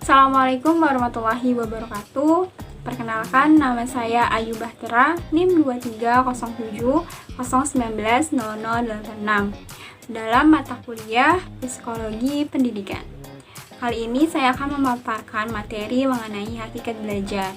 Assalamualaikum warahmatullahi wabarakatuh. Perkenalkan, nama saya Ayu Bahtera, NIM 230701900086 dalam mata kuliah Psikologi Pendidikan. Kali ini saya akan memaparkan materi mengenai hakikat belajar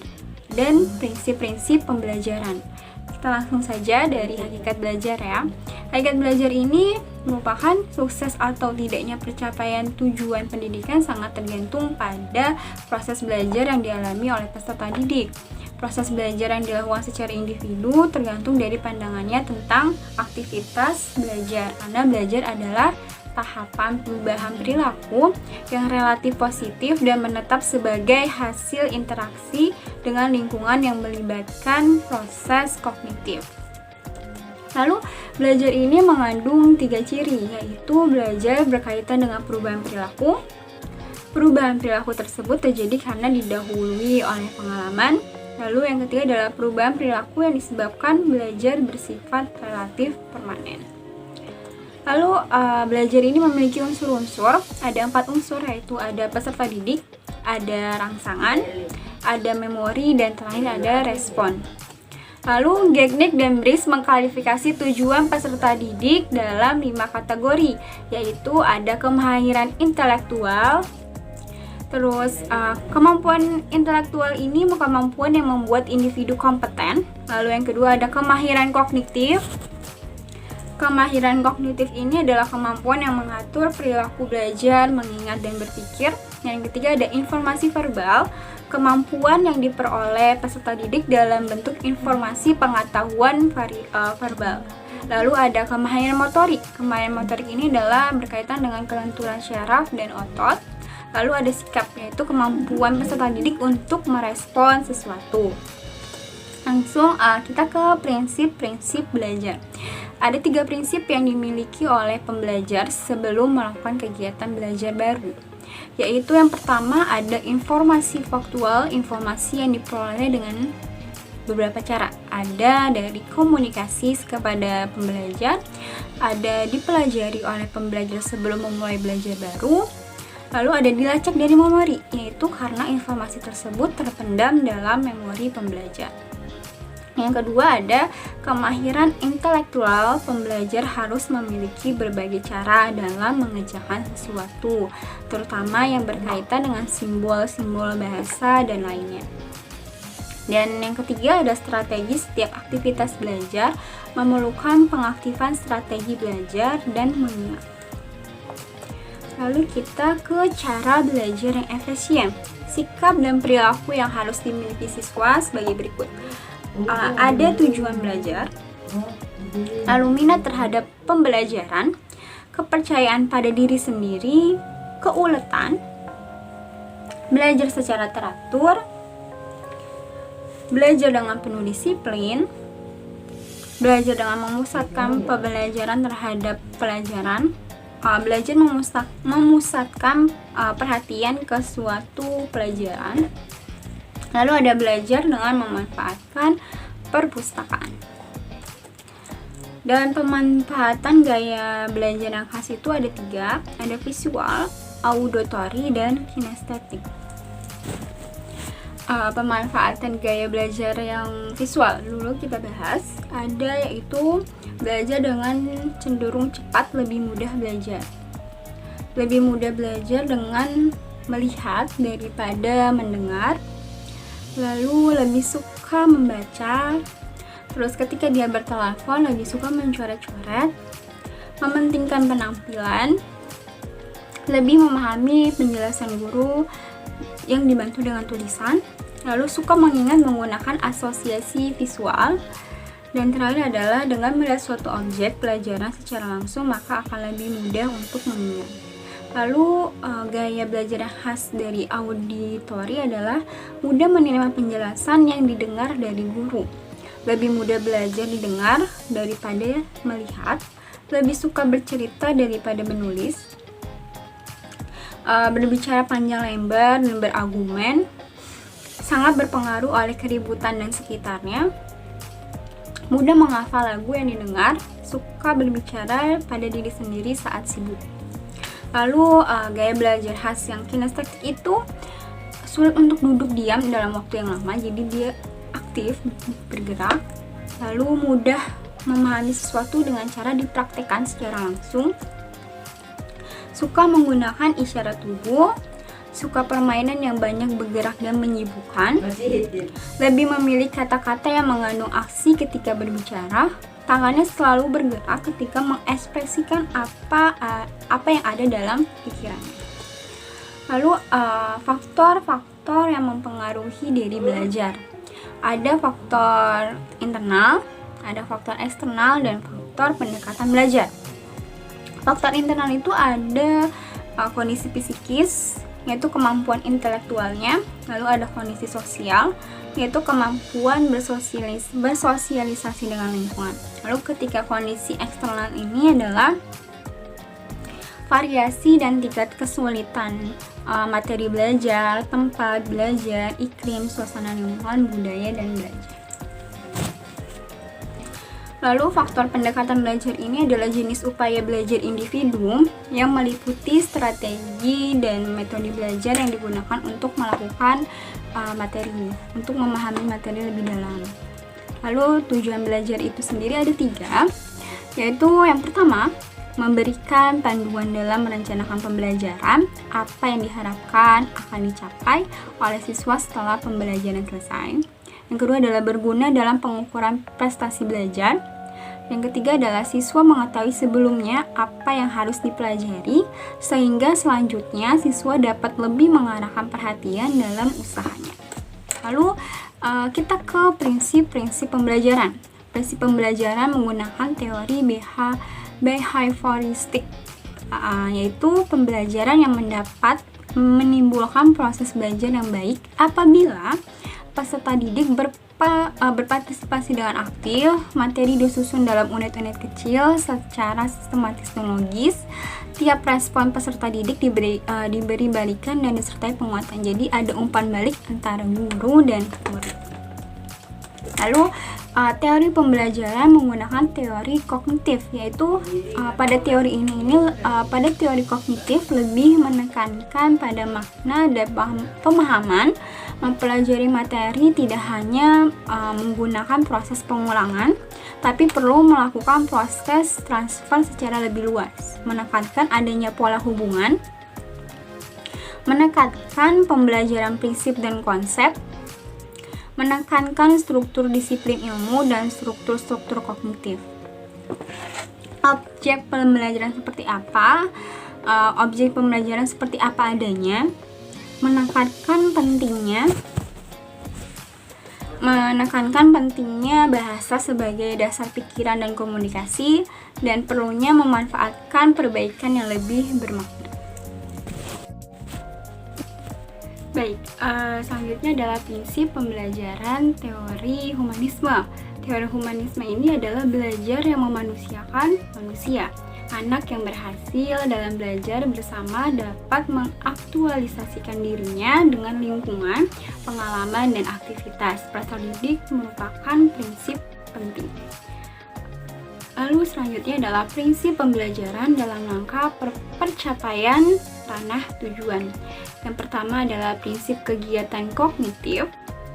dan prinsip-prinsip pembelajaran. Kita langsung saja dari hakikat belajar ya. Hakikat belajar ini merupakan sukses atau tidaknya pencapaian tujuan pendidikan sangat tergantung pada proses belajar yang dialami oleh peserta didik. Proses belajar yang dilakukan secara individu tergantung dari pandangannya tentang aktivitas belajar, karena belajar adalah tahapan perubahan perilaku yang relatif positif dan menetap sebagai hasil interaksi dengan lingkungan yang melibatkan proses kognitif. Lalu, belajar ini mengandung 3 ciri, yaitu belajar berkaitan dengan perubahan perilaku. Perubahan perilaku tersebut terjadi karena didahului oleh pengalaman. Lalu yang ketiga adalah perubahan perilaku yang disebabkan belajar bersifat relatif permanen. Lalu belajar ini memiliki unsur-unsur, ada 4 unsur, yaitu ada peserta didik, ada rangsangan, ada memori, dan terakhir ada respon. Lalu Gagnick dan Bris mengklasifikasi tujuan peserta didik dalam 5 kategori, yaitu ada kemahiran intelektual. Terus kemampuan intelektual ini kemampuan yang membuat individu kompeten. Lalu yang kedua ada kemahiran kognitif. Kemahiran kognitif ini adalah kemampuan yang mengatur perilaku belajar, mengingat dan berpikir. Yang ketiga ada informasi verbal, kemampuan yang diperoleh peserta didik dalam bentuk informasi pengetahuan verbal. Lalu ada kemahiran motorik. Kemahiran motorik ini adalah berkaitan dengan kelenturan syaraf dan otot. Lalu ada sikap, yaitu kemampuan peserta didik untuk merespon sesuatu. Langsung kita ke prinsip-prinsip belajar. Ada 3 prinsip yang dimiliki oleh pembelajar sebelum melakukan kegiatan belajar baru, yaitu yang pertama ada informasi faktual, informasi yang diperoleh dengan beberapa cara. Ada dari komunikasi kepada pembelajar, ada dipelajari oleh pembelajar sebelum memulai belajar baru, lalu ada dilacak dari memori, yaitu karena informasi tersebut terpendam dalam memori pembelajar. Yang kedua ada kemahiran intelektual. Pembelajar harus memiliki berbagai cara dalam mengerjakan sesuatu, terutama yang berkaitan dengan simbol-simbol bahasa dan lainnya. Dan yang ketiga ada strategi. Setiap aktivitas belajar memerlukan pengaktifan strategi belajar dan mengingat. Lalu kita ke cara belajar yang efisien. Sikap dan perilaku yang harus dimiliki siswa sebagai berikut. Ada tujuan belajar, lalu minat terhadap pembelajaran, kepercayaan pada diri sendiri, keuletan, belajar secara teratur, belajar dengan penuh disiplin, belajar dengan memusatkan pembelajaran terhadap pelajaran, belajar memusatkan perhatian ke suatu pelajaran. Lalu ada belajar dengan memanfaatkan perpustakaan. Dan pemanfaatan gaya belajar yang khas itu ada 3, ada visual, auditory, dan kinestetik. Pemanfaatan gaya belajar yang visual dulu kita bahas, ada yaitu belajar dengan cenderung cepat, lebih mudah belajar. Lebih mudah belajar dengan melihat daripada mendengar. Lalu lebih suka membaca. Terus ketika dia bertelepon lebih suka mencoret-coret, mementingkan penampilan, lebih memahami penjelasan guru yang dibantu dengan tulisan, lalu suka mengingat menggunakan asosiasi visual, dan terakhir adalah dengan melihat suatu objek pelajaran secara langsung maka akan lebih mudah untuk mengingat. Lalu gaya belajar yang khas dari auditory adalah mudah menerima penjelasan yang didengar dari guru, lebih mudah belajar didengar daripada melihat, lebih suka bercerita daripada menulis, berbicara panjang lebar dan berargumen, sangat berpengaruh oleh keributan dan sekitarnya, mudah menghafal lagu yang didengar, suka berbicara pada diri sendiri saat sibuk. Lalu gaya belajar khas yang kinestetik itu sulit untuk duduk diam dalam waktu yang lama, jadi dia aktif bergerak, lalu mudah memahami sesuatu dengan cara dipraktekkan secara langsung, suka menggunakan isyarat tubuh, suka permainan yang banyak bergerak dan menyibukkan, lebih memilih kata-kata yang mengandung aksi ketika berbicara, tangannya selalu bergerak ketika mengekspresikan apa yang ada dalam pikirannya. Lalu faktor-faktor yang mempengaruhi diri belajar. Ada faktor internal, ada faktor eksternal, dan faktor pendekatan belajar. Faktor internal itu ada kondisi psikis, yaitu kemampuan intelektualnya. Lalu ada kondisi sosial, yaitu kemampuan bersosialisasi dengan lingkungan. Lalu ketika kondisi eksternal ini adalah variasi dan tingkat kesulitan materi belajar, tempat belajar, iklim, suasana lingkungan, budaya, dan belajar. Lalu faktor pendekatan belajar ini adalah jenis upaya belajar individu yang meliputi strategi dan metode belajar yang digunakan untuk melakukan materi, untuk memahami materi lebih dalam. Lalu tujuan belajar itu sendiri ada 3, yaitu yang pertama, memberikan panduan dalam merencanakan pembelajaran, apa yang diharapkan akan dicapai oleh siswa setelah pembelajaran selesai. Yang kedua adalah berguna dalam pengukuran prestasi belajar. Yang ketiga adalah siswa mengetahui sebelumnya apa yang harus dipelajari, sehingga selanjutnya siswa dapat lebih mengarahkan perhatian dalam usahanya. Lalu kita ke prinsip-prinsip pembelajaran. Prinsip pembelajaran menggunakan teori behavioristik, yaitu pembelajaran yang menimbulkan proses belajar yang baik apabila peserta didik berpartisipasi dengan aktif, materi disusun dalam unit-unit kecil secara sistematis dan logis, tiap respon peserta didik diberi balikan dan disertai penguatan. Jadi ada umpan balik antara guru dan murid. Lalu teori pembelajaran menggunakan teori kognitif, yaitu pada teori kognitif lebih menekankan pada makna dan pemahaman. Mempelajari materi tidak hanya menggunakan proses pengulangan, tapi perlu melakukan proses transfer secara lebih luas, menekankan adanya pola hubungan, menekankan pembelajaran prinsip dan konsep, menekankan struktur disiplin ilmu dan struktur-struktur kognitif. Objek pembelajaran seperti apa? Objek pembelajaran seperti apa adanya, menekankan pentingnya bahasa sebagai dasar pikiran dan komunikasi, dan perlunya memanfaatkan perbaikan yang lebih bermakna. Baik, selanjutnya adalah prinsip pembelajaran teori humanisme. Teori humanisme ini adalah belajar yang memanusiakan manusia. Anak yang berhasil dalam belajar bersama dapat mengaktualisasikan dirinya dengan lingkungan, pengalaman, dan aktivitas. Peserta didik merupakan prinsip penting. Lalu selanjutnya adalah prinsip pembelajaran dalam rangka percapaian ranah tujuan. Yang pertama adalah prinsip kegiatan kognitif,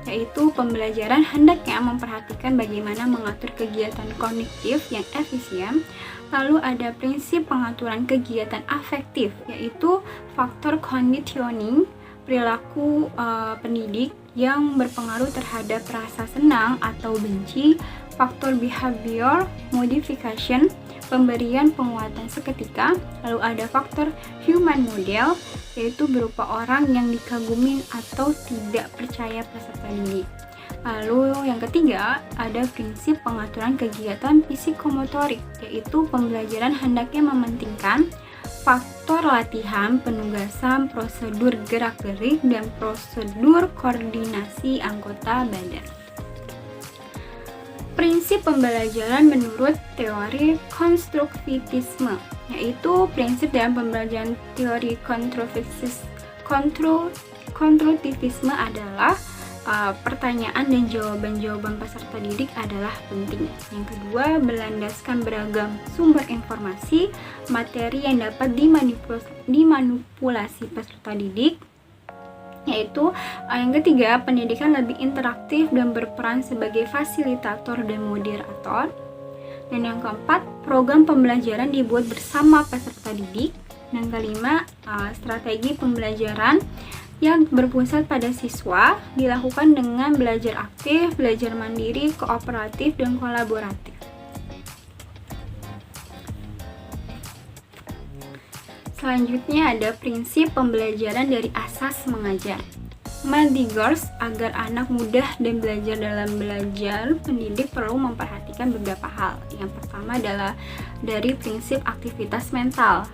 yaitu pembelajaran hendaknya memperhatikan bagaimana mengatur kegiatan kognitif yang efisien. Lalu ada prinsip pengaturan kegiatan afektif, yaitu faktor conditioning, perilaku pendidik yang berpengaruh terhadap rasa senang atau benci, faktor behavior modification, pemberian penguatan seketika. Lalu ada faktor human model, yaitu berupa orang yang dikagumi atau tidak percaya peserta didik. Lalu yang ketiga, ada prinsip pengaturan kegiatan psikomotorik, yaitu pembelajaran hendaknya mementingkan faktor latihan, penugasan, prosedur gerak-gerik, dan prosedur koordinasi anggota badan. Prinsip pembelajaran menurut teori konstruktivisme, yaitu prinsip dalam pembelajaran teori konstruktivisme adalah pertanyaan dan jawaban-jawaban peserta didik adalah penting. Yang kedua, berlandaskan beragam sumber informasi, materi yang dapat dimanipulasi peserta didik. Yaitu yang ketiga, pendidikan lebih interaktif dan berperan sebagai fasilitator dan moderator. Dan yang keempat, program pembelajaran dibuat bersama peserta didik. Dan kelima, strategi pembelajaran yang berpusat pada siswa dilakukan dengan belajar aktif, belajar mandiri, kooperatif, dan kolaboratif. Selanjutnya ada prinsip pembelajaran dari asas mengajar. Mendigers agar anak mudah dan belajar dalam belajar, pendidik perlu memperhatikan beberapa hal. Yang pertama adalah dari prinsip aktivitas mental.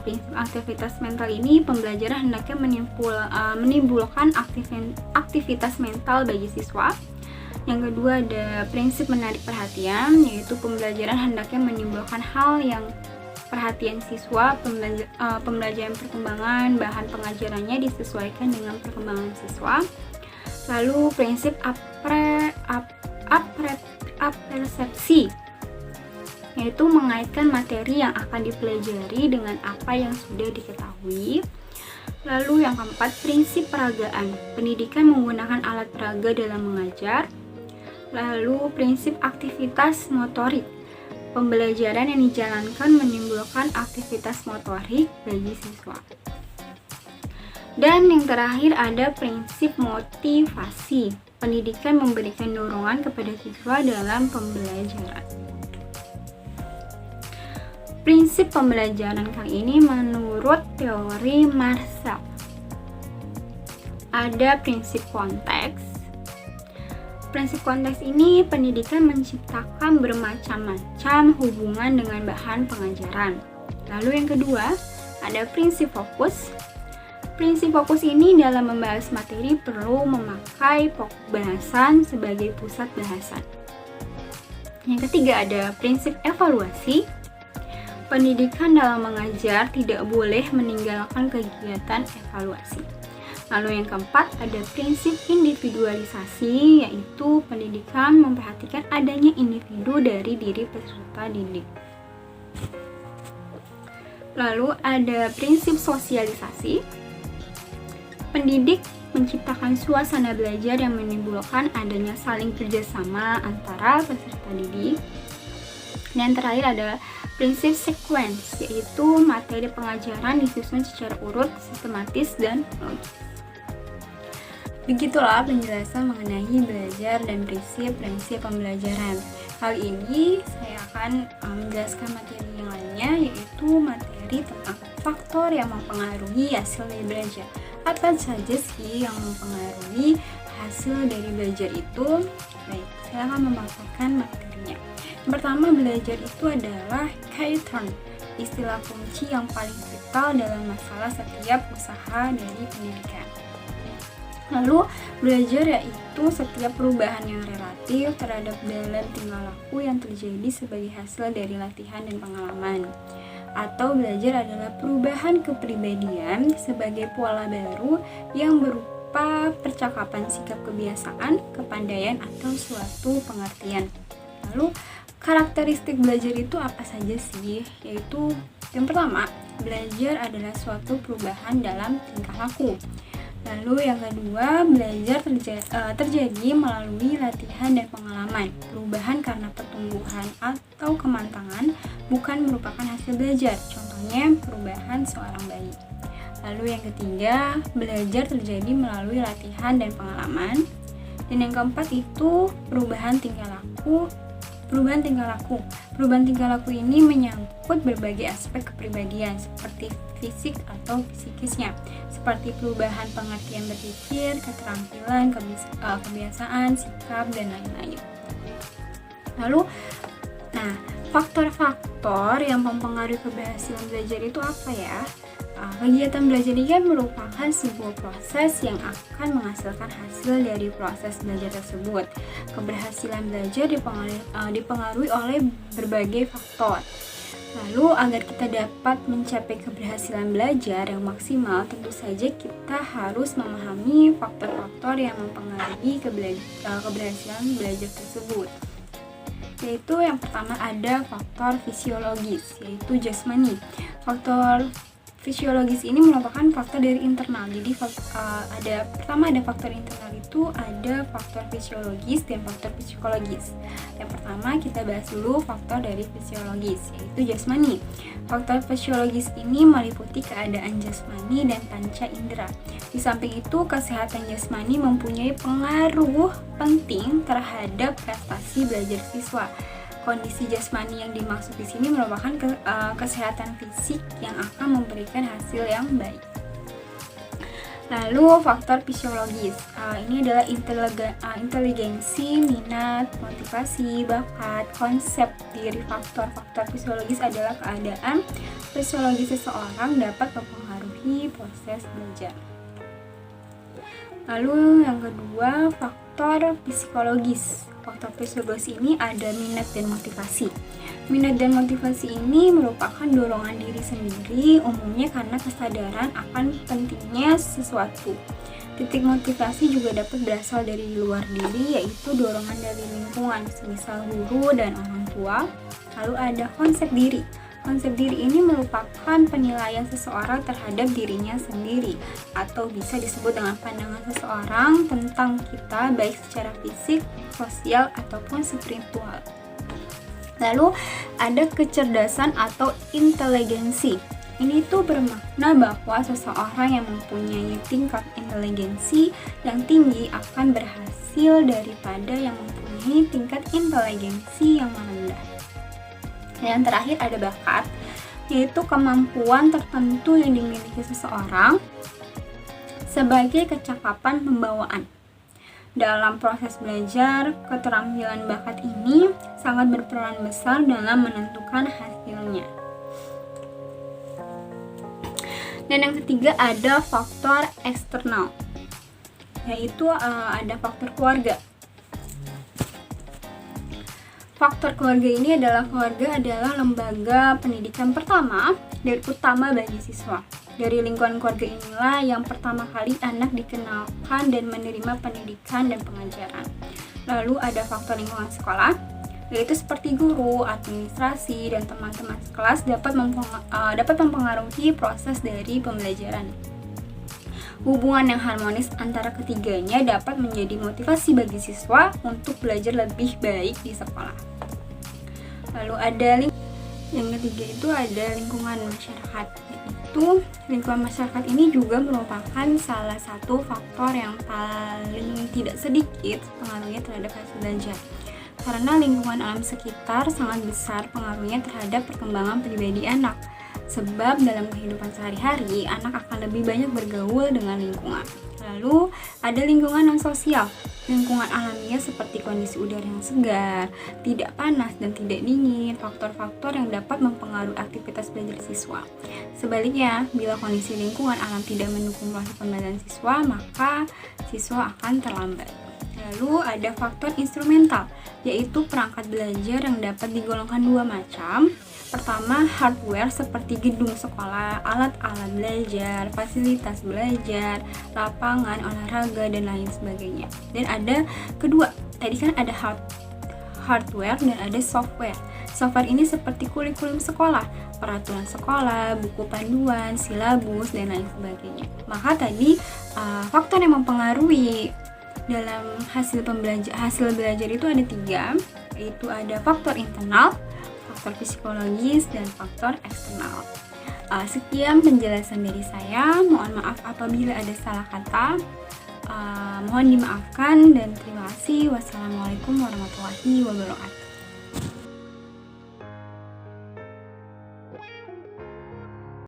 Prinsip aktivitas mental ini pembelajaran hendaknya menimbulkan aktivitas mental bagi siswa. Yang kedua ada prinsip menarik perhatian, yaitu pembelajaran hendaknya menimbulkan hal yang perhatian siswa, pembelajaran perkembangan, bahan pengajarannya disesuaikan dengan perkembangan siswa. Lalu prinsip apersepsi, yaitu mengaitkan materi yang akan dipelajari dengan apa yang sudah diketahui. Lalu yang keempat, prinsip peragaan, pendidikan menggunakan alat peraga dalam mengajar. Lalu prinsip aktivitas motorik, pembelajaran yang dijalankan menimbulkan aktivitas motorik bagi siswa. Dan yang terakhir ada prinsip motivasi. Pendidikan memberikan dorongan kepada siswa dalam pembelajaran. Prinsip pembelajaran kali ini menurut teori Marshall. Ada prinsip konteks. Prinsip konteks ini pendidikan menciptakan bermacam-macam hubungan dengan bahan pengajaran. Lalu yang kedua, ada prinsip fokus. Prinsip fokus ini dalam membahas materi perlu memakai pokok bahasan sebagai pusat bahasan. Yang ketiga ada prinsip evaluasi. Pendidikan dalam mengajar tidak boleh meninggalkan kegiatan evaluasi. Lalu yang keempat ada prinsip individualisasi, yaitu pendidikan memperhatikan adanya individu dari diri peserta didik. Lalu ada prinsip sosialisasi. Pendidik menciptakan suasana belajar yang menimbulkan adanya saling kerjasama antara peserta didik. Dan terakhir ada prinsip sequence, yaitu materi pengajaran disusun secara urut, sistematis, dan logis. Begitulah penjelasan mengenai belajar dan prinsip-prinsip pembelajaran. Kali ini saya akan menjelaskan materi yang lainnya, yaitu materi tentang faktor yang mempengaruhi hasil dari belajar. Apa saja sih yang mempengaruhi hasil dari belajar itu? Baik, saya akan memaparkan materinya. Yang pertama, belajar itu adalah key term, istilah kunci yang paling vital dalam masalah setiap usaha dari pendidikan. Lalu, belajar yaitu setiap perubahan yang relatif terhadap dalam tingkah laku yang terjadi sebagai hasil dari latihan dan pengalaman. Atau belajar adalah perubahan kepribadian sebagai pola baru yang berupa percakapan, sikap, kebiasaan, kepandaian, atau suatu pengertian. Lalu, karakteristik belajar itu apa saja sih? Yaitu yang pertama, belajar adalah suatu perubahan dalam tingkah laku. Lalu yang kedua, belajar terjadi melalui latihan dan pengalaman. Perubahan karena pertumbuhan atau kematangan bukan merupakan hasil belajar. Contohnya, perubahan seorang bayi. Lalu yang ketiga, belajar terjadi melalui latihan dan pengalaman. Dan yang keempat itu perubahan tingkah laku. Perubahan tingkah laku ini menyangkut berbagai aspek kepribadian seperti fisik atau psikisnya, seperti perubahan pengertian berpikir, keterampilan, kebiasaan, sikap, dan lain-lain. Lalu, faktor-faktor yang mempengaruhi keberhasilan belajar itu apa ya? Kegiatan belajar ini kan merupakan sebuah proses yang akan menghasilkan hasil dari proses belajar tersebut. Keberhasilan belajar dipengaruhi oleh berbagai faktor. Lalu, agar kita dapat mencapai keberhasilan belajar yang maksimal, tentu saja kita harus memahami faktor-faktor yang mempengaruhi keberhasilan belajar tersebut. Yaitu yang pertama ada faktor fisiologis, yaitu jasmani. Faktor Fisiologis ini merupakan faktor dari internal. Jadi pertama ada faktor internal, itu ada faktor fisiologis dan faktor psikologis. Yang pertama kita bahas dulu faktor dari fisiologis, yaitu jasmani. Faktor fisiologis ini meliputi keadaan jasmani dan panca indera. Di samping itu, kesehatan jasmani mempunyai pengaruh penting terhadap prestasi belajar siswa. Kondisi jasmani yang dimaksud di sini merupakan kesehatan fisik yang akan memberikan hasil yang baik. Lalu faktor fisiologis, ini adalah inteligensi, minat, motivasi, bakat. Konsep dari faktor fisiologis adalah keadaan fisiologis seseorang dapat mempengaruhi proses belajar. Lalu yang kedua, faktor psikologis. Faktor psikologis ini ada minat dan motivasi. Minat dan motivasi ini merupakan dorongan diri sendiri, umumnya karena kesadaran akan pentingnya sesuatu. Titik motivasi juga dapat berasal dari luar diri, yaitu dorongan dari lingkungan, semisal guru dan orang tua. Lalu ada konsep diri. Konsep diri ini merupakan penilaian seseorang terhadap dirinya sendiri, atau bisa disebut dengan pandangan seseorang tentang kita, baik secara fisik, sosial, ataupun spiritual. Lalu ada kecerdasan atau inteligensi. Ini tuh bermakna bahwa seseorang yang mempunyai tingkat inteligensi yang tinggi akan berhasil daripada yang mempunyai tingkat inteligensi yang rendah. Yang terakhir ada bakat, yaitu kemampuan tertentu yang dimiliki seseorang sebagai kecakapan pembawaan. Dalam proses belajar, keterampilan bakat ini sangat berperan besar dalam menentukan hasilnya. Dan yang ketiga ada faktor eksternal, yaitu ada faktor keluarga. Faktor keluarga ini adalah lembaga pendidikan pertama dan utama bagi siswa. Dari lingkungan keluarga inilah yang pertama kali anak dikenalkan dan menerima pendidikan dan pengajaran. Lalu ada faktor lingkungan sekolah, yaitu seperti guru, administrasi, dan teman-teman sekelas dapat mempengaruhi proses dari pembelajaran. Hubungan yang harmonis antara ketiganya dapat menjadi motivasi bagi siswa untuk belajar lebih baik di sekolah. Lalu ada yang ketiga itu ada lingkungan masyarakat. Itu lingkungan masyarakat ini juga merupakan salah satu faktor yang paling tidak sedikit pengaruhnya terhadap hasil belajar. Karena lingkungan alam sekitar sangat besar pengaruhnya terhadap perkembangan pribadi anak. Sebab dalam kehidupan sehari-hari, anak akan lebih banyak bergaul dengan lingkungan. Lalu, ada lingkungan non sosial. Lingkungan alamiah seperti kondisi udara yang segar, tidak panas dan tidak dingin, faktor-faktor yang dapat mempengaruhi aktivitas belajar siswa. Sebaliknya, bila kondisi lingkungan alam tidak mendukung proses pembelajaran siswa, maka siswa akan terlambat. Lalu, ada faktor instrumental, yaitu perangkat belajar yang dapat digolongkan dua macam. Pertama, hardware seperti gedung sekolah, alat-alat belajar, fasilitas belajar, lapangan, olahraga, dan lain sebagainya. Dan ada kedua, tadi kan ada hardware dan ada software. Software ini seperti kurikulum sekolah, peraturan sekolah, buku panduan, silabus, dan lain sebagainya. Maka tadi faktor yang mempengaruhi dalam hasil belajar itu ada 3, yaitu ada faktor internal, faktor psikologis, dan faktor eksternal. Sekian penjelasan dari saya. Mohon maaf apabila ada salah kata. Mohon dimaafkan dan terima kasih. Wassalamualaikum warahmatullahi wabarakatuh.